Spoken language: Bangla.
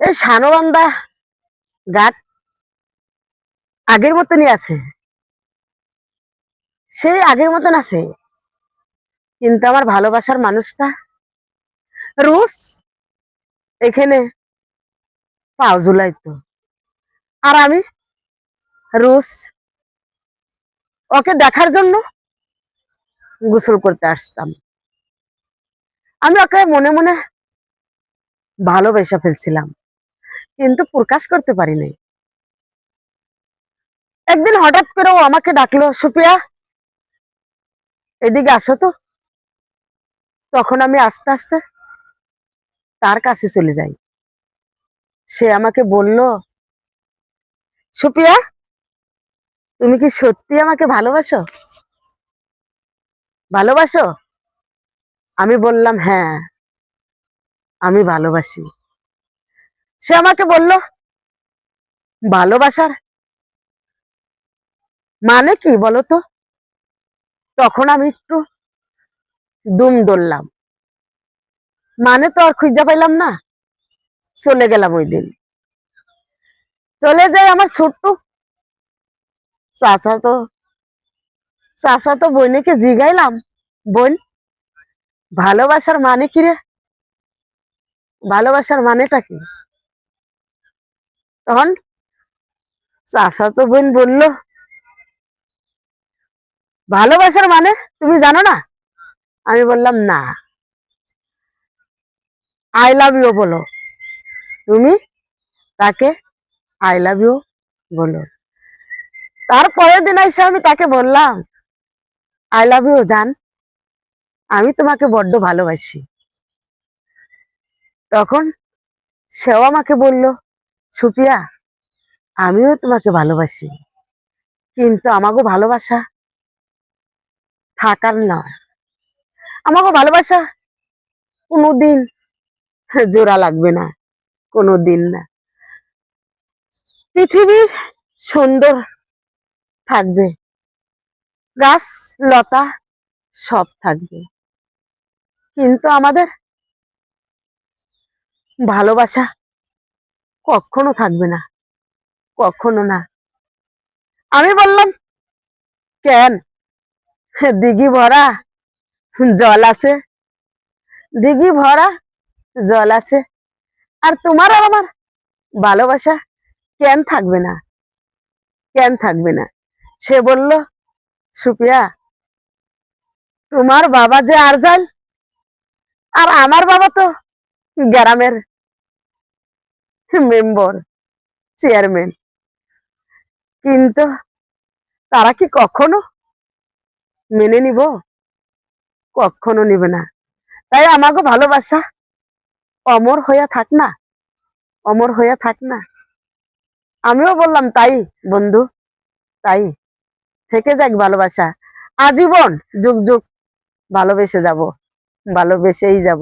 এই সানবান্ধা ঘাট আগের মতনই আছে, সেই আগের মতন আছে, কিন্তু আমার ভালোবাসার মানুষটা রোজ এখানে পাও ঝুলাইতো, আর আমি রোজ ওকে দেখার জন্য গোসল করতে আসতাম। আমি ওকে মনে মনে ভালোবেসে ফেলছিলাম, কিন্তু প্রকাশ করতে পারি নাই। একদিন হঠাৎ করে ও আমাকে ডাকলো, সুপিয়া এদিকে আসো তো। তখন আমি আস্তে আস্তে তার কাছে চলে যাই। সে আমাকে বলল, সুপিয়া তুমি কি সত্যি আমাকে ভালোবাসো? ভালোবাসো? আমি বললাম, হ্যাঁ আমি ভালোবাসি। সে আমাকে বলল, ভালোবাসার মানে কি বলো তো? তখন আমি একটু দুম দৌড়লাম, মানে তো আর খুঁজে পাইলাম না। চলে গেলাম ওই দিন, চলে যাই আমার ছোট্ট চাচা তো বোনকে জিগাইলাম, বোন ভালোবাসার মানে কি রে, ভালোবাসার মানেটা কি? তখন চাচা তো বোন বলল, ভালোবাসার মানে তুমি জানো না? আমি বললাম, না। আই লাভ ইউ বলো, তুমি তাকে আই লাভ ইউ বলো। তারপরের দিন এসে আমি তাকে বললাম, আই লাভ ইউ জান, আমি তোমাকে বড্ড ভালোবাসি। তখন সেও আমাকে বলল, সুপিয়া আমিও তোমাকে ভালোবাসি, কিন্তু আমাকে ভালোবাসা থাকার নয়, আমাকে ভালোবাসা কোনোদিন জোড়া লাগবে না, কোনোদিন না। পৃথিবী সুন্দর থাকবে, গাছ লতা সব থাকবে, কিন্তু আমাদের ভালোবাসা কখনো থাকবে না, কখনো না। আমি বললাম, কেন? দিঘি ভরা জল আছে, দিঘি ভরা জল আছে, আর তোমার আর আমার ভালোবাসা কেন থাকবে না, কেন থাকবে না? সে বলল, সুপিয়া তোমার বাবা যে আরজাল, আর আমার বাবা তো গ্রামের মেম্বার, চেয়ারম্যান, কিন্তু তারা কি কখনো মেনে নিব? কখনো নিবে না। তাই আমাকে ভালোবাসা অমর হয়ে থাক না, অমর হয়ে থাক না। আমিও বললাম, তাই বন্ধু, তাই থেকে যাক ভালোবাসা, আজীবন যুগ যুগ ভালোবেসে যাব, ভালোবেসেই যাব।